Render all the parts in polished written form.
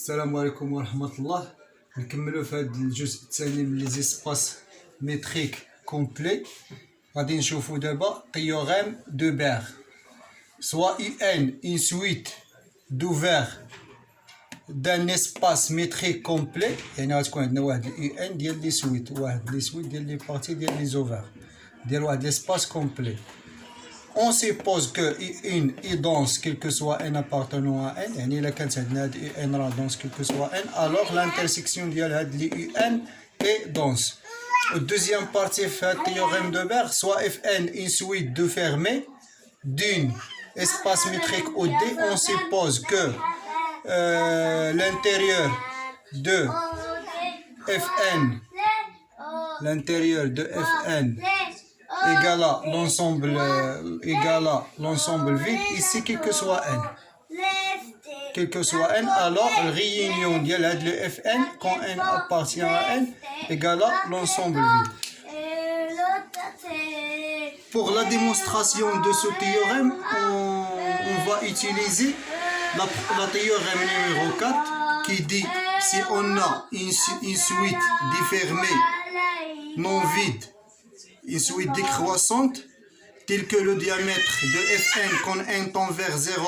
السلام عليكم ورحمة الله. نكملوا في هذا الجزء الثاني من لي زيسباس ميتريك كومبلي. غادي نشوفوا دابا تيوريم دو بير. سوا ان une suite d'ouvert d'un espace métrique complet، يعني غتكون عندنا واحد الاي ان ديال لي سويت، واحد لي سويت ديال لي بارتي ديال لي زوفير ديال واحد ليسباس كومبلي. On suppose que I1 est dense quel que soit n appartenant à n. يعني إلا كانت عندنا هاد I1 راه dense quel que soit n، alors l'intersection ديال هاد لي I1 est dense. Deuxième partie في هاد théorème de Baire، soit Fn une suite de fermée d'une espace métrique OD. On suppose que l'intérieur de Fn égale à l'ensemble vide ici quel que soit n, alors la réunion de le Fn quand n appartient à n égale à l'ensemble vide. Pour la démonstration de ce théorème, on va utiliser la théorème numéro 4 qui dit si on a une suite défermée non vide, une suite décroissante telle que le diamètre de Fn quand n tend vers 0,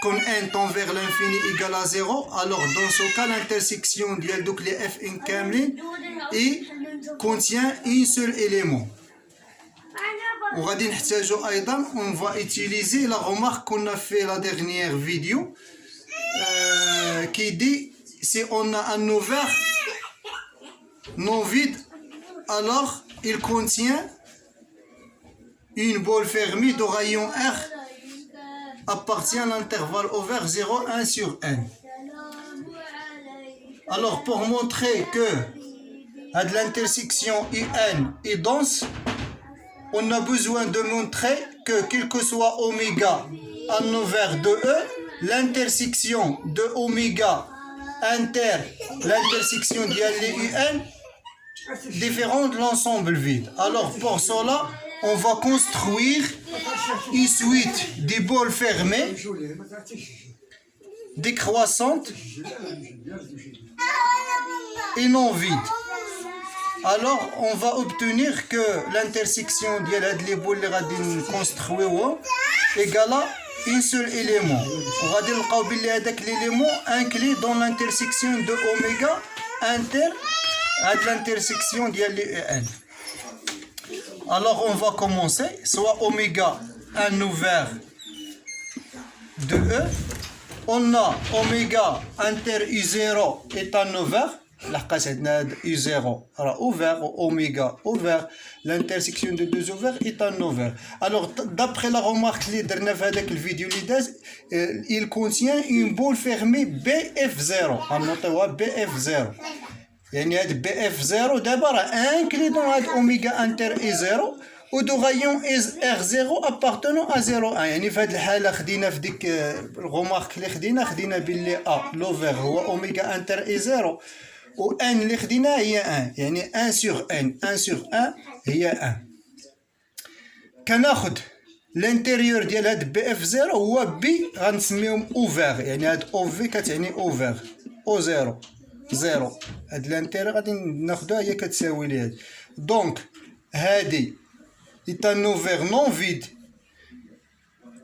quand n tend vers l'infini égale à 0, alors dans ce cas l'intersection de les Fn كاملين contient un seul élément. وغادي نحتاجو ايضا on va utiliser la remarque qu'on a fait la dernière vidéo qui dit si on a un ouvert non vide, alors il contient une boule fermée de rayon R appartient à l'intervalle ouvert 0, 1 sur n. Alors pour montrer que à de l'intersection IN est dense, on a besoin de montrer que quel que soit oméga en ouvert de E, l'intersection de oméga inter l'intersection de l'IN différent de l'ensemble vide. Alors pour cela, on va construire une suite de boules fermées décroissantes et non vides. Alors on va obtenir que l'intersection de les boules construites égale à un seul élément. On va dire que l'élément inclus dans l'intersection de oméga inter à l'intersection de l'IN. Alors on va commencer, soit oméga un ouvert de E, on a oméga inter U0 est un ouvert, لحقاش عندنا U0 راه ouvert oméga ouvert, l'intersection de deux ouverts est un ouvert. Alors d'après la remarque اللي درنا في هذاك الفيديو اللي داز, il contient une boule fermée BF0. غنوطيوها BF0. يعني هاد BF0 دابا راه انكلي دون هاد اوميغا انتر E0 و دو غايون R0 appartenant à 0 1. يعني في هاد الحالة خدينا في ديك الغومارك اللي خدينا باللي A لوفير هو اوميغا انتر E0 و N اللي خدينا هي 1، يعني 1 sur N 1 sur 1 هي 1. كناخد الانتيريور ديال هاد BF0 هو بي غنسميهم اوفير، يعني هاد OV كتعني اوفير O0 0. هاد الانتيريور غادي ناخدوها هي كتساوي لي هادي. دونك هادي est un ouvert non vide.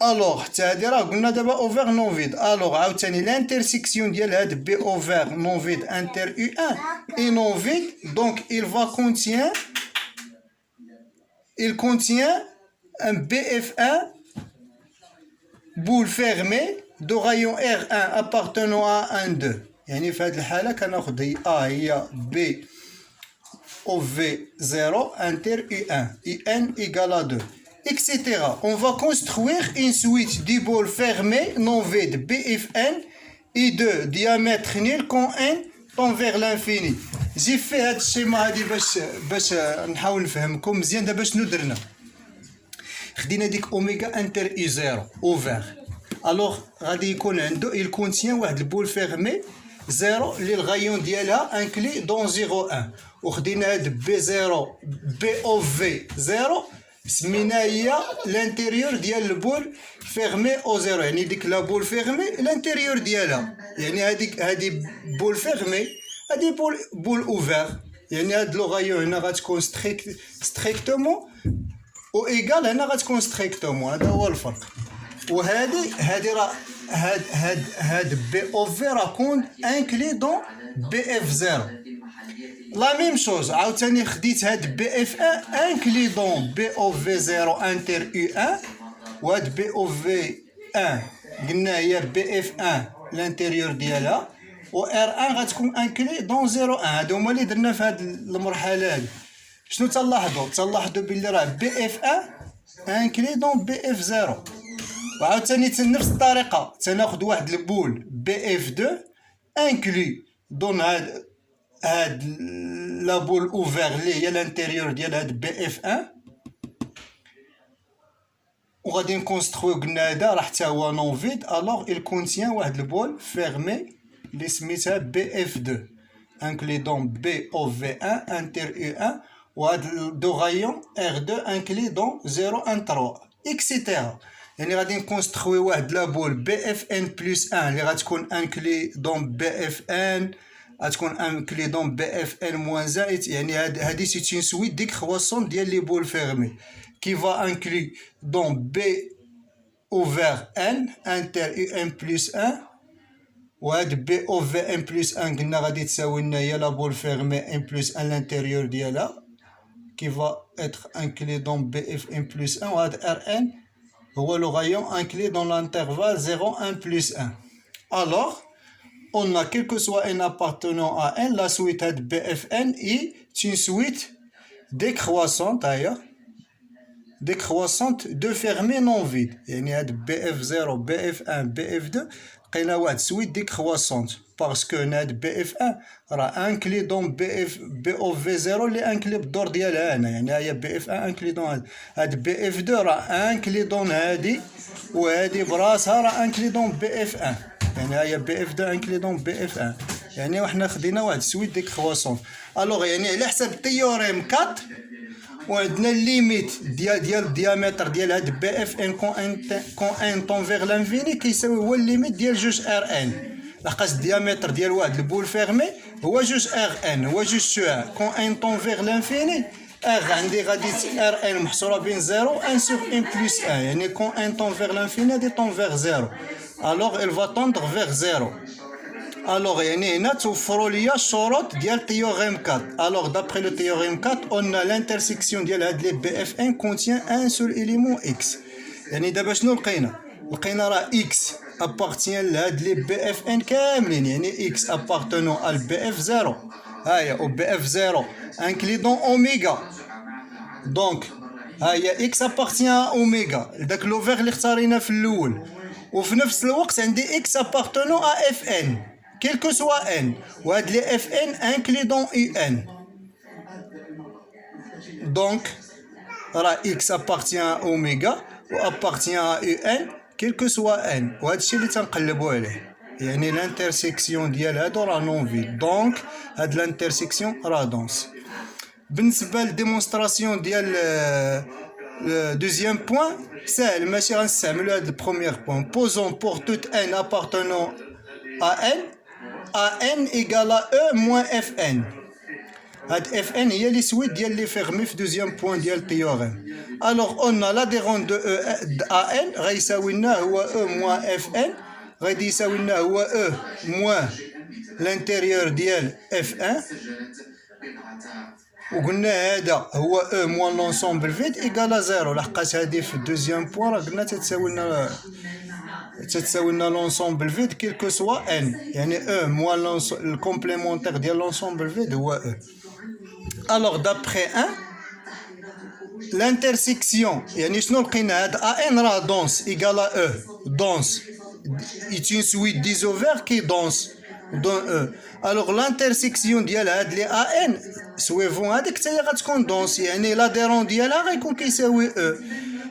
الوغ حتى هادي راه قلنا دابا اوفير نون فيد. الوغ عاوتاني الانترسيكسيون ديال هاد بي اوفير نون فيد انتر U1 اي نون فيد. دونك il contient un BF1 boule fermée de rayon R1 appartenant à 1 2. يعني في هاد الحالة كناخد هي A هي B OV0 inter U1 IN égale à 2 etc. On va construire une suite de boules fermées non vides BFN et de diamètre nul quand n tend vers l'infini. J'ai fait هاد الشيما هادي باش نحاول نفهمكم مزيان. دابا شنو درنا؟ خدينا ديك اوميغا انتر U0 اوفير. الوغ غادي يكون عنده il contient واحد البول فيرمي 0 اللي الغايون ديالها انكلي دون 0 1. وخدينا هاد B0 BOV0 سمينا هي l'intérieur ديال البول fermé au 0، يعني ديك لا بول fermé l'intérieur ديالها يعني هذه بول فيرمي، هذه بول اوفير. يعني هاد لوغايون هنا غتكون ستريكتومون و ايغال هنا غتكون ستريكتومون، هذا هو الفرق. وهذه راه هاد بي او في راه كون انكلي دون بي اف 0. لا ميم شوز عاوتاني خديت هاد بي اف 1 انكلي دون بي او في 0 انتر يو 1، وهاد بي او في 1 قلنا هي بي اف 1 لانتيريور ديالها، و ار 1 غتكون انكلي دون 0 1. هادو هما اللي درنا في هاد المرحله هادي. شنو تلاحظوا بلي راه بي اف 1 انكلي دون بي اف 0. وعاوتاني نفس الطريقه تناخذ واحد البول بي اف 2 انكلي دون هاد لا بول اوفير اللي هي لانتيريور ديال هاد بي اف 1، وغادي نكونسترويو قلنا هذا راه حتى هو نون فيد. الوغ il contient واحد البول فيرمي اللي سميتها بي اف 2 انكلي دون بي او في 1 انتر يو 1، وهاد دو غايون ار 2 انكلي دون 0 1 3 اكسيتيرا. يعني غادي نكونستروي واحد لا بول بي اف ان بلس 1 اللي غتكون انكلي دون بي اف ان، غتكون انكلي دون بي اف ان موان زائد. يعني هادي سي اون سويت ديكرواسون ديال لي بول فيرمي كي فا انكلي دون بي اوفير ان انتر يو ان بلس 1، وهاد بي او في ان بلس 1 قلنا غادي تساوي لنا هي لا بول فيرمي ان بلس 1 لانتيريور ديالها كي فا اتر انكلي دون بي اف ان بلس 1، وهاد ار ان هو لو غايون انكلي دون l'intervalle 0 1 plus 1. Alors on a quel que soit n appartenant à n, la suite de bfn est une suite décroissante de fermés non vides. يعني هاد bf0 bf1 bf2 لقينا واحد suite décroissante parce que هاد bf1 راه انكلي دون bov0 اللي انكلي بالدور ديالها هنا. يعني هي bf1 انكلي دون هاد bf2 راه انكلي دون هادي، وهادي براسها راه انكلي دون bf1. يعني هي bf2 انكلي دون bf1. يعني وحنا خدينا واحد سويت ديكرواسون. الوغ يعني على حسب التيوريم 4 وعندنا الليميت ديال الديامتر ديال هاد بي اف ان كون ان طون فيغ لانفيني كيساوي هو الليميت ديال جوج ار ان، لحقاش الديامتر ديال واحد البول فيرمي هو جوج ار ان، هو جوج سو ان كون ان طون فيغ لانفيني. ار عندي غادي ار ان محصوره بين 0 1 سور ان بلس 1، يعني كون ان طون فيغ لانفيني غادي طون فيغ 0، الوغ il va tendre vers 0. Alors يعني هنا توفروا ليا الشروط ديال تيوريم 4. Alors d'après le théorème 4 on a l'intersection ديال هاد لي بي اف ان contient un seul élément x. يعني دابا شنو لقينا راه x appartient لهاد لي بي اف ان كاملين، يعني x appartenant à بي اف 0 هاهي او بي اف 0 inclus dans اوميغا. دونك هاهي x appartient à اوميغا داك لوفير اللي اختارينا في الاول، وفي نفس الوقت عندي x appartenant à fn quel que soit n، وهاد لي fn inclus dans un. donc راه x appartient à oméga و appartient à un quel que soit n، وهذا الشيء اللي تنقلبوا عليه. يعني الانترسيكسيون ديال هادو راه نون فيد، دونك هاد الانترسيكسيون راه دونس. بالنسبه للديمونستراسيون ديال دوزيام بوين ساهل، ماشي غنستعملو هاد البروميير بوين. بوزون بور توت ان appartenant à n ان ايكال او موان اف ان. هاد اف ان هي لي سويت ديال لي فيرمي في دوزيام بوين ديال التيوريم. الوغ اون لاديرون دو ا ان غيساوي لنا هو او موان اف ان، غادي يساوي لنا هو او موان لانتيريور ديال اف ان، وقلنا هذا هو او موان لونسومبل فيد ايكال 0، لحقاش هادي في الدوزيام بوين راه قلنا تتساوي لنا لونسومبل فيد كيل كو سوا ان، يعني او موان الكومبليمونتير ديال لونسومبل فيد هو او. الوغ دابخي ان لانترسيكسيون يعني شنو لقينا؟ هاد ا ان راه دونس ايكال او دونس ايت اون سويت ديزوفير كي دونس دون او. الوغ لانترسيكسيون ديال هاد لي ا ان سويفون هاديك حتى هي غتكون دونس، يعني لاديرون ديالها غيكون كيساوي او،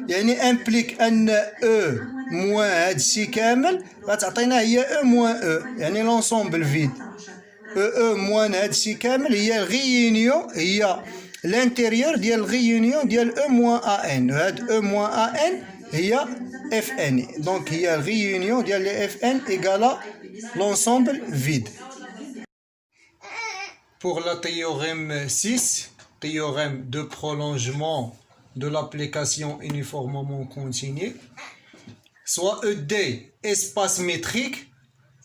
يعني امبليك ان او موان هادشي كامل غتعطينا هي او موان او، يعني لونسومبل فيد او موان هادشي كامل هي الغيونيون، هي الانتيريور ديال الغيونيون ديال او موان ا ان. هاد او موان ا ان هي اف ان، دونك هي الغيونيون ديال لي اف ان ايكالا l'ensemble vide. Pour le théorème 6, théorème de prolongement de l'application uniformément continue, soit ED, espace métrique,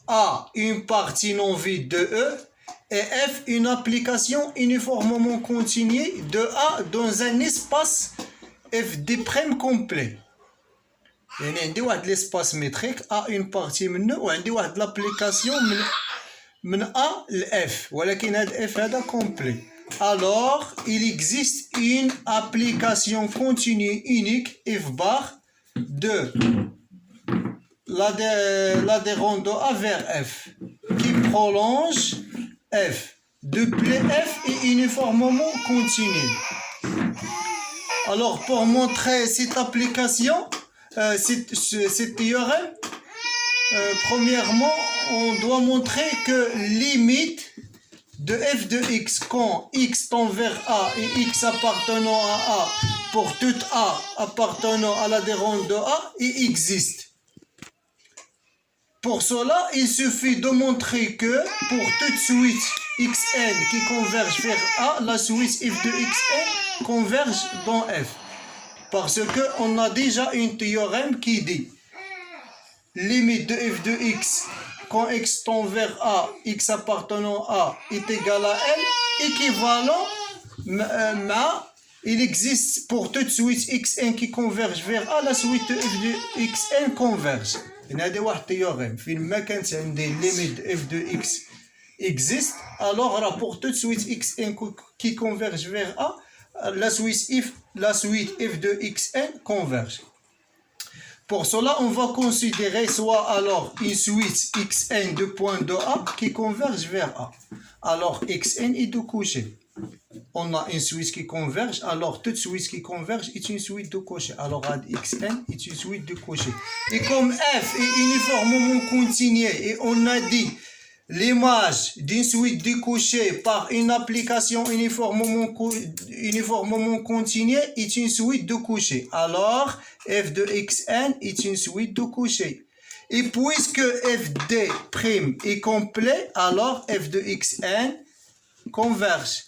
A, une partie non vide de E, et F, une application uniformément continue de A dans un espace FD' complet. يعني عندي واحد l'espace métrique A une partie منه وعندي واحد l'application من A ل F ولكن هذا F هذا complet. Alors il existe une application continue unique F bar de l'adhérent de A vers F qui prolonge F depuis F est uniformément continue. Alors pour montrer cette application, ce théorème, premièrement, on doit montrer que limite de f de x quand x tend vers A et x appartenant à A pour tout A appartenant à l'adhérent de A existe. Pour cela, il suffit de montrer que pour toute suite xn qui converge vers A, la suite f de xn converge dans f. Parce qu'on a déjà un théorème qui dit limite de f de x quand x tend vers A, x appartenant à A est égal à L, équivalent, il existe pour toute suite xn qui converge vers A, la suite de f de xn converge. هذا واحد théorème فين ما كانت عندي limite de f de x existe, alors pour toute suite xn qui converge vers A, la suite f de xn converge. Pour cela, on va considérer soit alors une suite xn de points de A qui converge vers A. Alors xn est de coucher. On a une suite qui converge, alors toute suite qui converge est une suite de coucher. Alors xn est une suite de coucher. Et comme f est uniformément continu et on a dit l'image d'une suite de coucher par une application uniformément continue est une suite de coucher. Alors, f de xn est une suite de coucher. Et puisque fd' est complet, alors f de xn converge.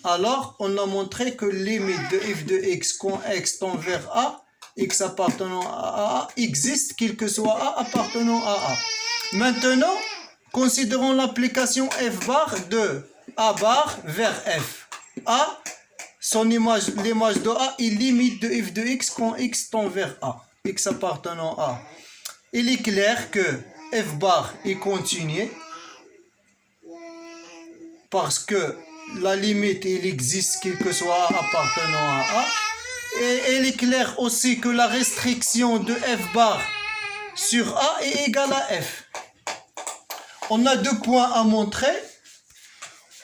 Alors, on a montré que limite de f de x quand x tend vers A, x appartenant à A, existe, quel que soit A appartenant à A. Maintenant, considérons l'application f bar de A bar vers F. A, l'image de A est limite de f de x quand x tend vers A, x appartenant à A. Il est clair que f bar est continu parce que la limite il existe quel que soit A appartenant à A. Et il est clair aussi que la restriction de f bar sur A est égale à F. On a deux points à montrer.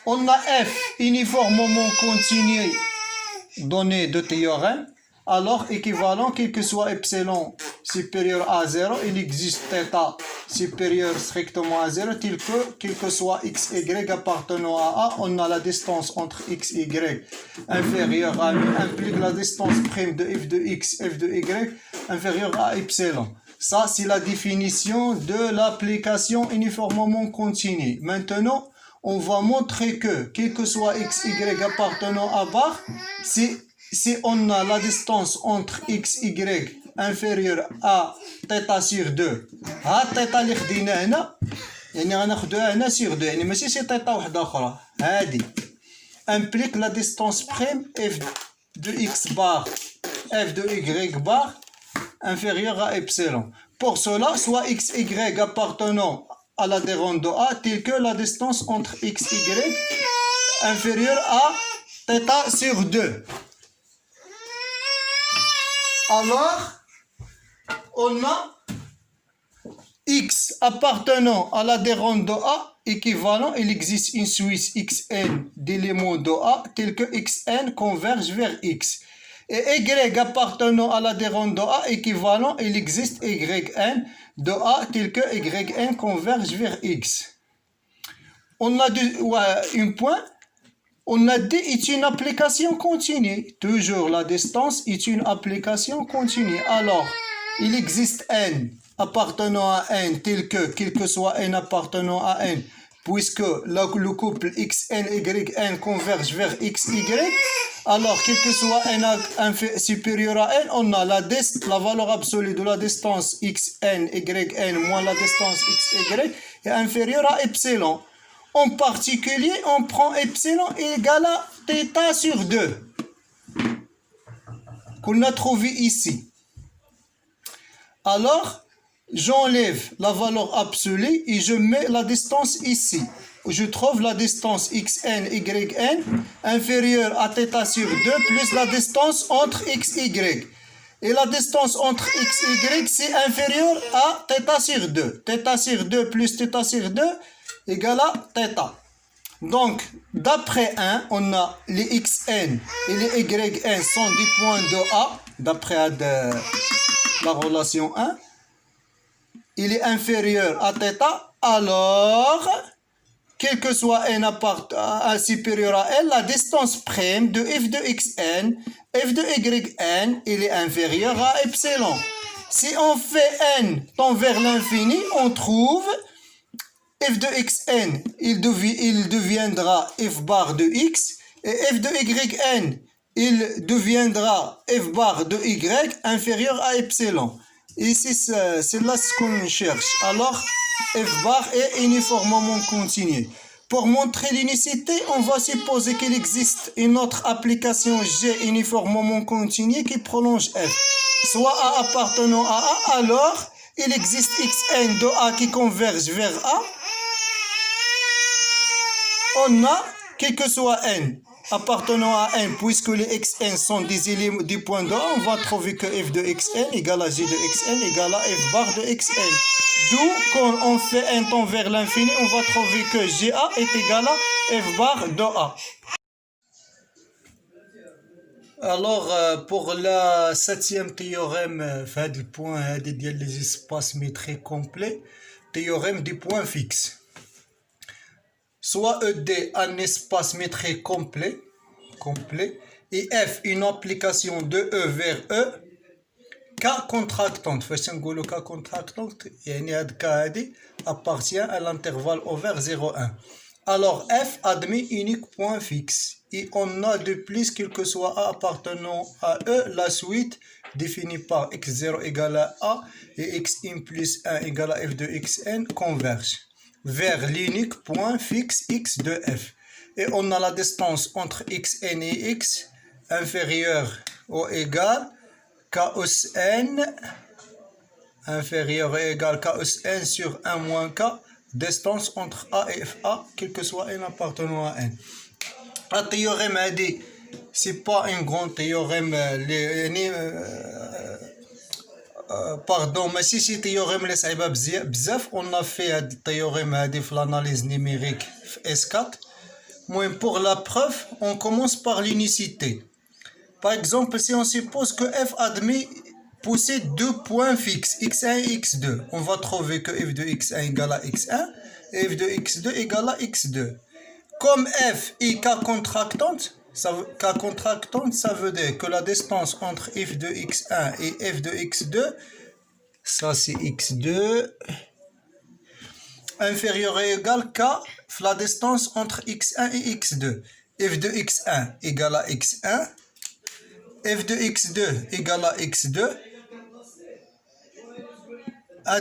On a F uniformément continu donné de théorème. Alors équivalent, quel que soit epsilon supérieur à 0, il existe θ supérieur strictement à 0, quel que soit x, y appartenant à A, on a la distance entre x et y inférieure à mu, implique la distance prime de f de x, f de y inférieure à epsilon. Ça, c'est la définition de l'application uniformément continue. Maintenant, on va montrer que, quel que soit x, y appartenant à bar, si on a la distance entre x, y inférieure à θ sur 2, ها θ اللي خدينا هنا يعني غناخدوها هنا sur 2 يعني ماشي شي θ واحدة أخرى هادي implique la distance prime f de x bar f de y bar inférieur à epsilon. Pour cela, soit x, y appartenant à l'adhérent de A, tel que la distance entre x, y inférieure à θ sur 2. Alors, on a x appartenant à l'adhérent de A équivalent, il existe une suite xn d'éléments de A tel que xn converge vers x. Et y appartenant à l'adhérent de A équivalent, il existe yn de A tel que yn converge vers x. On a un point. On a dit est une application continue. Toujours la distance est une application continue. Alors, il existe n appartenant à n tel que, quel que soit n appartenant à n, puisque le couple xn, yn converge vers xy, alors quel que soit n supérieur à n, on a la valeur absolue de la distance xn, yn moins la distance xy est inférieure à epsilon. En particulier, on prend epsilon égal à θ sur 2, qu'on a trouvé ici. Alors, j'enlève la valeur absolue et je mets la distance ici. Je trouve la distance xn, yn inférieure à θ sur 2 plus la distance entre xy. Et la distance entre xy, c'est inférieur à θ sur 2. θ sur 2 plus θ sur 2 égale à θ. Donc, d'après 1, on a les xn et les yn sont des points de A, d'après la relation 1. Il est inférieur à θ, alors, quel que soit n supérieur à L, la distance prime de f de xn, f de yn, il est inférieur à epsilon. Si on fait n tend vers l'infini, on trouve f de xn, il deviendra f bar de x, et f de yn, il deviendra f bar de y inférieur à epsilon. Ici, c'est là ce qu'on cherche. Alors, f bar est uniformément continu. Pour montrer l'unicité, on va supposer qu'il existe une autre application G uniformément continue qui prolonge f. Soit A appartenant à A, alors il existe xn de A qui converge vers A. On a, quel que soit n appartenant à n, puisque les xn sont des points de A, on va trouver que f de xn égale à g de xn égale à f bar de xn. D'où, quand on fait n tend vers l'infini, on va trouver que GA est égal à f bar de A. Alors, pour le 7e théorème, fait le point des espaces métriques complets, théorème des points fixes. Soit ED un espace métrique complet, et F une application de E vers E, K contractante. فاش نقولوا K contractante يعني هاد K هادي appartient à l'intervalle ouvert 0,1. Alors F admet unique point fixe et on a de plus quel que soit A appartenant à E, la suite définie par x0 égale à A et xin plus 1 égale à f de xn converge vers l'unique point fixe x de f. Et on a la distance entre xn et x inférieure ou égale Kos n inférieur ou égal Kos n sur 1 moins K, distance entre A et FA, quel que soit n appartenant à n. Le théorème a dit, c'est pas un grand théorème, pardon, mais si c'est théorème les saïba bzaf, on a fait un théorème à l'analyse numérique S4. Mais pour la preuve, on commence par l'unicité. Par exemple, si on suppose que f admet possède deux points fixes, x1 et x2, on va trouver que f de x1 égale à x1 et f de x2 égale à x2. Comme f est K contractante, ça veut dire que la distance entre f de x1 et f de x2, ça c'est x2, inférieur ou égal K, la distance entre x1 et x2. f de x1 égale à x1, f de x2 égale à x2.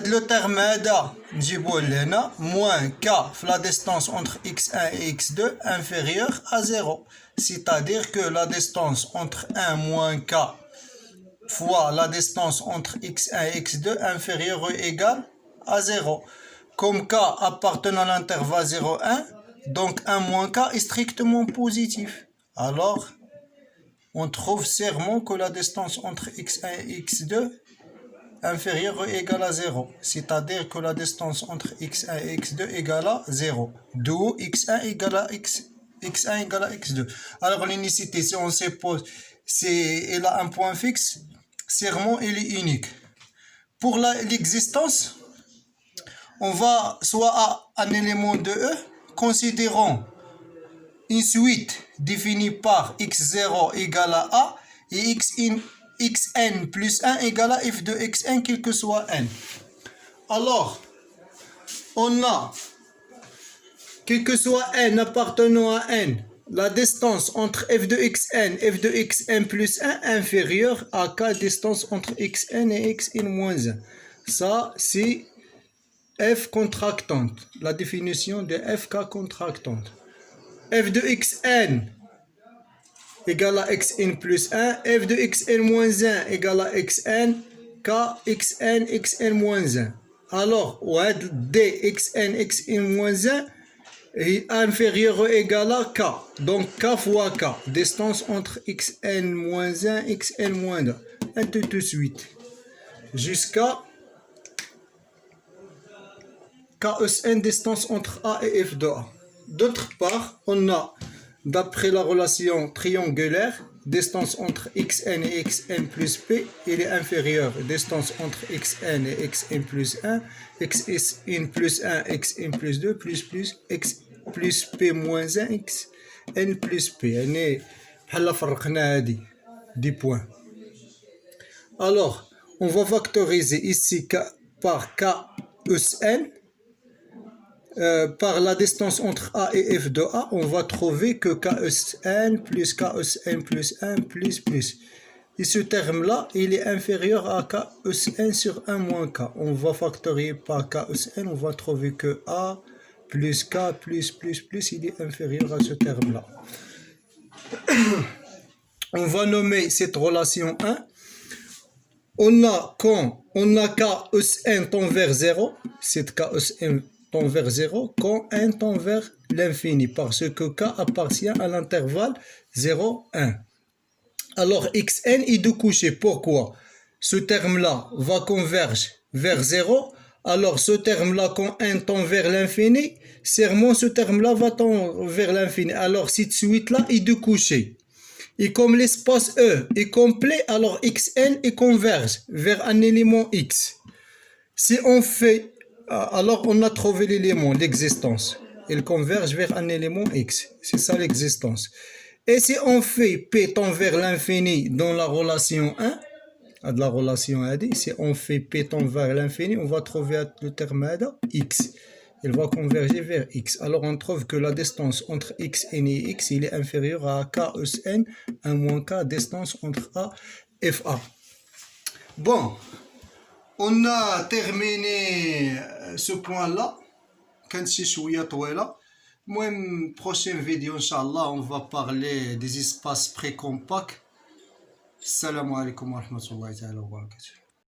Le terme هذا نجيبوه لهنا moins K la distance entre x1 et x2 inférieure à 0. C'est-à-dire que la distance entre 1 moins K fois la distance entre x1 et x2 inférieure ou égale à 0. Comme K appartenant à l'intervalle 0,1, donc 1 moins K est strictement positif. Alors, on trouve sûrement que la distance entre x1 et x2 inférieure ou égale à 0. C'est-à-dire que la distance entre x1 et x2 égale à 0. D'où x1 égale à x1 égale à x2. Alors l'unicité, si on suppose elle a un point fixe, sûrement elle est unique. Pour l'existence, on va soit à un élément de E, considérons une suite définie par x0 égale à A et xn plus 1 égale à f de xn, quel que soit n. Alors, on a, quel que soit n appartenant à n, la distance entre f de xn, f de xn plus 1 inférieure à k distance entre xn et xn moins 1. Ça, c'est f contractante, la définition de fk contractante. F de xn égale à xn plus 1, f de xn moins 1 égale à xn, k xn xn moins 1. Alors, d xn xn moins 1 est inférieur ou égal à k. Donc, k fois k, distance entre xn moins 1 xn moins 2. Un tout de suite. Jusqu'à KSN, distance entre A et F de A. D'autre part, on a, d'après la relation triangulaire, distance entre xn et xn plus p, il est inférieur. Distance entre xn et xn plus 1, xn plus 1, xn plus 2, x plus p moins 1, xn plus p. يعني بحال فرقنا هذه des points. Alors, on va factoriser ici par KSN. Par la distance entre A et F de A, on va trouver que KSN plus 1 plus. Et ce terme-là, il est inférieur à KSN sur 1 moins K. On va factoriser par KSN, on va trouver que A plus K plus, il est inférieur à ce terme-là. On va nommer cette relation 1. Quand on a KSN tend vers 0, cette KSN tend vers 0, quand n tend vers l'infini, parce que k appartient à l'intervalle 0, 1. Alors, xn est de coucher. Pourquoi? Ce terme-là va converger vers 0. Alors, ce terme-là, quand n tend vers l'infini, serment ce terme-là va tendre vers l'infini. Alors, cette suite-là est de coucher. Et comme l'espace E est complet, alors xn est converge vers un élément x. Si on fait, alors on a trouvé l'élément, l'existence. Il converge vers un élément x. C'est ça l'existence. Et si on fait p tend vers l'infini dans la relation 1, de la relation AD, si on fait p tend vers l'infini, on va trouver le terme AD, x. Il va converger vers x. Alors on trouve que la distance entre xn et x, il est inférieur à KSN, 1 moins k, distance entre A et FA. Bon, on a terminé ce point-là. كانت شي شوية طويلة. المهم prochaine vidéo Inch'Allah, on va parler des espaces précompacts. Assalamu alaikum wa rahmatullahi wa barakatuh.